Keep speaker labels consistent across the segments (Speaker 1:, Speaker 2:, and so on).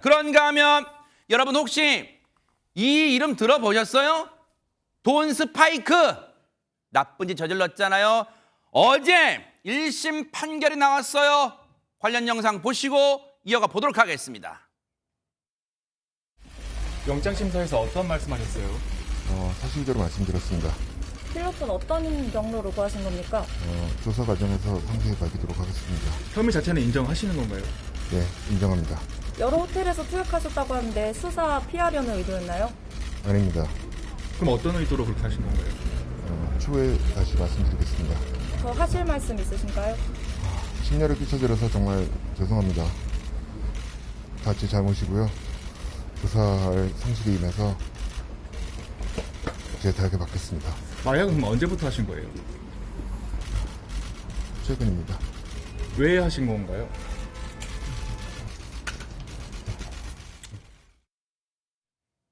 Speaker 1: 그런가 하면 여러분 혹시 이 이름 들어보셨어요? 돈 스파이크. 나쁜 짓 저질렀잖아요. 어제 1심 판결이 나왔어요. 관련 영상 보시고 이어가 보도록 하겠습니다.
Speaker 2: 영장심사에서 어떤 말씀하셨어요?
Speaker 3: 사실대로 말씀드렸습니다.
Speaker 4: 필로폰 어떤 경로로 구하신 겁니까?
Speaker 3: 조사 과정에서 상세히 밝히도록 하겠습니다.
Speaker 2: 혐의 자체는 인정하시는 건가요?
Speaker 3: 네, 인정합니다.
Speaker 4: 여러 호텔에서 투약하셨다고 하는데 수사 피하려는 의도였나요?
Speaker 3: 아닙니다.
Speaker 2: 그럼 어떤 의도로 그렇게 하신 건가요?
Speaker 3: 추후에 다시 말씀드리겠습니다.
Speaker 4: 더 하실 말씀 있으신가요?
Speaker 3: 심려를 끼쳐드려서 정말 죄송합니다. 다 제 잘못이고요. 조사할 상식에 임해서 제 대학에 받겠습니다.
Speaker 2: 마약은 그럼 언제부터 하신 거예요?
Speaker 3: 최근입니다.
Speaker 2: 왜 하신 건가요?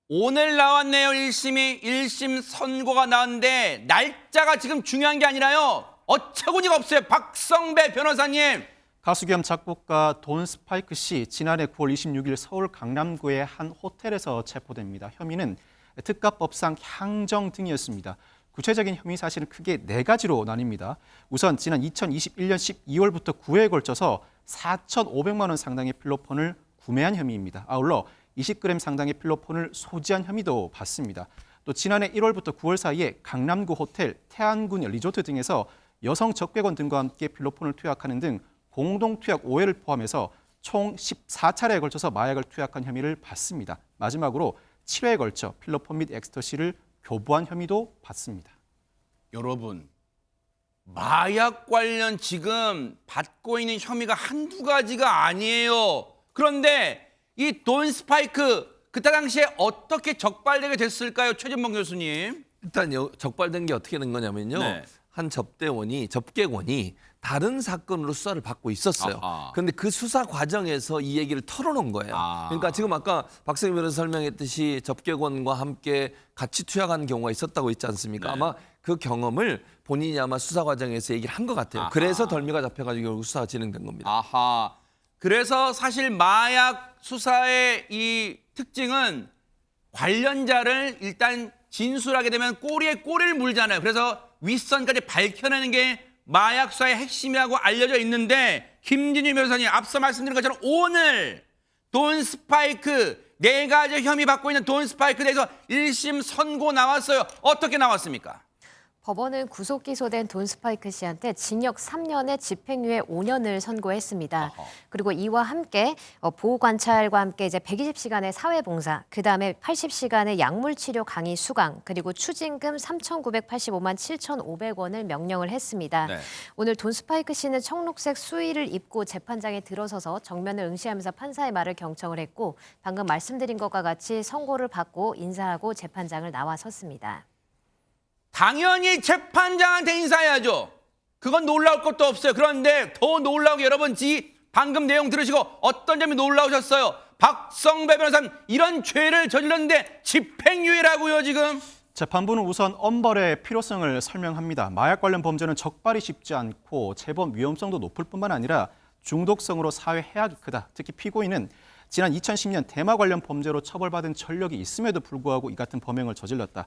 Speaker 1: 오늘 나왔네요. 1심 선고가 나왔는데 날짜가 지금 중요한 게 아니라요. 어처구니가 없어요. 박성배 변호사님.
Speaker 5: 가수 겸 작곡가 돈 스파이크 씨 지난해 9월 26일 서울 강남구의 한 호텔에서 체포됩니다. 혐의는 특가법상 향정 등이었습니다. 구체적인 혐의 사실은 크게 4가지로 나뉩니다. 우선 지난 2021년 12월부터 9회에 걸쳐서 4,500만 원 상당의 필로폰을 구매한 혐의입니다. 아울러 20g 상당의 필로폰을 소지한 혐의도 받습니다. 또 지난해 1월부터 9월 사이에 강남구 호텔, 태안군 리조트 등에서 여성 적객원 등과 함께 필로폰을 투약하는 등 공동 투약 5회를 포함해서 총 14차례에 걸쳐서 마약을 투약한 혐의를 받습니다. 마지막으로 7회에 걸쳐 필로폰 및 엑스터시를 교부한 혐의도 받습니다.
Speaker 1: 여러분, 마약 관련 지금 받고 있는 혐의가 한두 가지가 아니에요. 그런데 이 돈 스파이크 그때 당시에 어떻게 적발되게 됐을까요? 최진봉 교수님.
Speaker 6: 일단 적발된 게 어떻게 된 거냐면요.
Speaker 1: 네.
Speaker 6: 한 접객원이 다른 사건으로 수사를 받고 있었어요.
Speaker 1: 아하.
Speaker 6: 그런데 그 수사 과정에서 이 얘기를 털어놓은 거예요. 그러니까 지금 아까 박성희 변호사 설명했듯이 접객원과 함께 같이 투약한 경우가 있었다고 했지 않습니까?
Speaker 1: 네.
Speaker 6: 아마 그 경험을 본인이 아마 수사 과정에서 얘기를 한 것 같아요.
Speaker 1: 아하.
Speaker 6: 그래서 덜미가 잡혀가지고 결국 수사가 진행된 겁니다.
Speaker 1: 아하. 그래서 사실 마약 수사의 이 특징은 관련자를 일단 진술하게 되면 꼬리에 꼬리를 물잖아요. 그래서 윗선까지 밝혀내는 게 마약 수사의 핵심이라고 알려져 있는데 김진유 변호사님 앞서 말씀드린 것처럼 오늘 돈 스파이크 4가지 혐의 받고 있는 돈 스파이크에 대해서 1심 선고 나왔어요. 어떻게 나왔습니까?
Speaker 7: 법원은 구속 기소된 돈 스파이크 씨한테 징역 3년에 집행유예 5년을 선고했습니다. 그리고 이와 함께 보호 관찰과 함께 이제 120시간의 사회봉사, 그다음에 80시간의 약물 치료 강의 수강, 그리고 추징금 3,985만 7,500원을 명령을 했습니다.
Speaker 1: 네.
Speaker 7: 오늘 돈 스파이크 씨는 청록색 수의를 입고 재판장에 들어서서 정면을 응시하면서 판사의 말을 경청을 했고 방금 말씀드린 것과 같이 선고를 받고 인사하고 재판장을 나와섰습니다.
Speaker 1: 당연히 재판장한테 인사해야죠. 그건 놀라울 것도 없어요. 그런데 더 놀라운 게 여러분 방금 내용 들으시고 어떤 점이 놀라우셨어요? 박성배 변호사님 이런 죄를 저질렀는데 집행유예라고요 지금?
Speaker 5: 재판부는 우선 엄벌의 필요성을 설명합니다. 마약 관련 범죄는 적발이 쉽지 않고 재범 위험성도 높을 뿐만 아니라 중독성으로 사회 해악이 크다. 특히 피고인은 지난 2010년 대마 관련 범죄로 처벌받은 전력이 있음에도 불구하고 이 같은 범행을 저질렀다.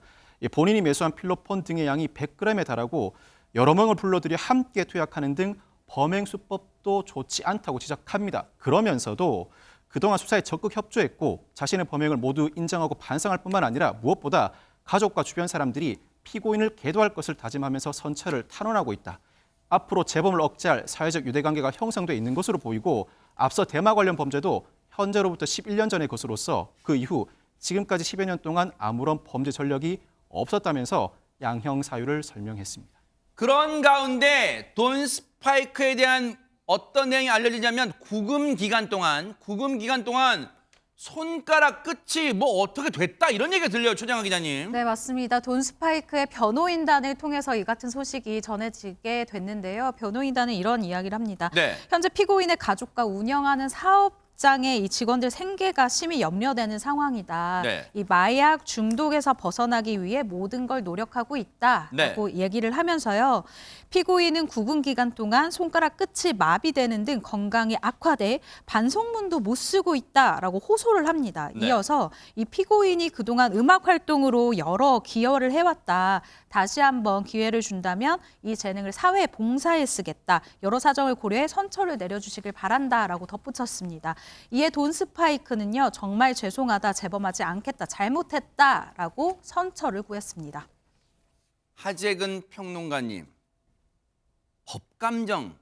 Speaker 5: 본인이 매수한 필로폰 등의 양이 100g에 달하고 여러 명을 불러들여 함께 투약하는 등 범행 수법도 좋지 않다고 지적합니다. 그러면서도 그동안 수사에 적극 협조했고 자신의 범행을 모두 인정하고 반성할 뿐만 아니라 무엇보다 가족과 주변 사람들이 피고인을 계도할 것을 다짐하면서 선처를 탄원하고 있다. 앞으로 재범을 억제할 사회적 유대관계가 형성돼 있는 것으로 보이고 앞서 대마 관련 범죄도 현재로부터 11년 전의 것으로서 그 이후 지금까지 10여 년 동안 아무런 범죄 전력이 없었다면서 양형 사유를 설명했습니다.
Speaker 1: 그런 가운데 돈 스파이크에 대한 어떤 내용이 알려지냐면 구금 기간 동안 손가락 끝이 뭐 어떻게 됐다 이런 얘기가 들려요. 최정아 기자님.
Speaker 8: 네, 맞습니다. 돈 스파이크의 변호인단을 통해서 이 같은 소식이 전해지게 됐는데요. 변호인단은 이런 이야기를 합니다.
Speaker 1: 네.
Speaker 8: 현재 피고인의 가족과 운영하는 사업 입장에 이 직원들 생계가 심히 염려되는 상황이다.
Speaker 1: 네.
Speaker 8: 이 마약 중독에서 벗어나기 위해 모든 걸 노력하고 있다라고 얘기를 하면서요. 피고인은 구금 기간 동안 손가락 끝이 마비되는 등 건강이 악화돼 반성문도 못 쓰고 있다라고 호소를 합니다.
Speaker 1: 네.
Speaker 8: 이어서 이 피고인이 그동안 음악 활동으로 여러 기여를 해왔다. 다시 한번 기회를 준다면 이 재능을 사회 봉사에 쓰겠다. 여러 사정을 고려해 선처를 내려주시길 바란다라고 덧붙였습니다. 이에 돈 스파이크는요. 정말 죄송하다. 재범하지 않겠다. 잘못했다라고 선처를 구했습니다.
Speaker 1: 하재근 평론가님, 법감정,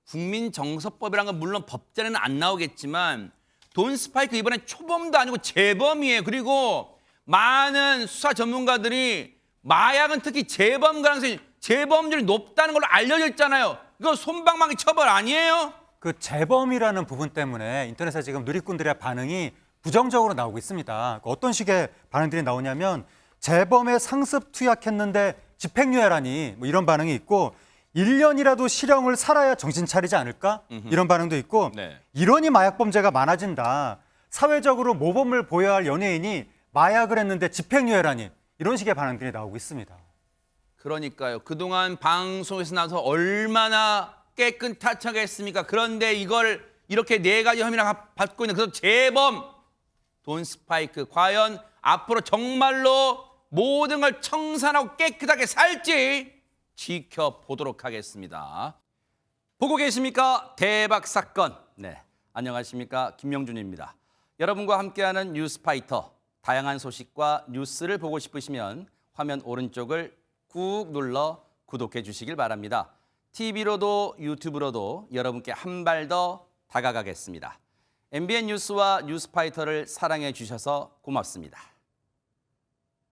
Speaker 1: 국민정서법이라는 건 물론 법전에는 안 나오겠지만 돈 스파이크 이번엔 초범도 아니고 재범이에요. 그리고 많은 수사 전문가들이 마약은 특히 재범 가능성이 재범률이 높다는 걸로 알려져 있잖아요. 이거 솜방망이 처벌 아니에요?
Speaker 9: 그 재범이라는 부분 때문에 인터넷에 지금 누리꾼들의 반응이 부정적으로 나오고 있습니다. 어떤 식의 반응들이 나오냐면 재범에 상습 투약했는데 집행유예라니 뭐 이런 반응이 있고 1년이라도 실형을 살아야 정신 차리지 않을까? 이런 반응도 있고
Speaker 1: 네.
Speaker 9: 이러니 마약범죄가 많아진다. 사회적으로 모범을 보여야 할 연예인이 마약을 했는데 집행유예라니 이런 식의 반응들이 나오고 있습니다.
Speaker 1: 그러니까요. 그동안 방송에서 나와서 얼마나 깨끗하게 했습니까? 그런데 이걸 이렇게 4가지 혐의나 받고 있는 그래서 재범 돈 스파이크 과연 앞으로 정말로 모든 걸 청산하고 깨끗하게 살지 지켜보도록 하겠습니다. 보고 계십니까? 대박 사건. 네, 안녕하십니까? 김명준입니다. 여러분과 함께하는 뉴스파이터. 다양한 소식과 뉴스를 보고 싶으시면 화면 오른쪽을 꾹 눌러 구독해 주시길 바랍니다. TV로도 유튜브로도 여러분께 한 발 더 다가가겠습니다. MBN 뉴스와 뉴스파이터를 사랑해 주셔서 고맙습니다.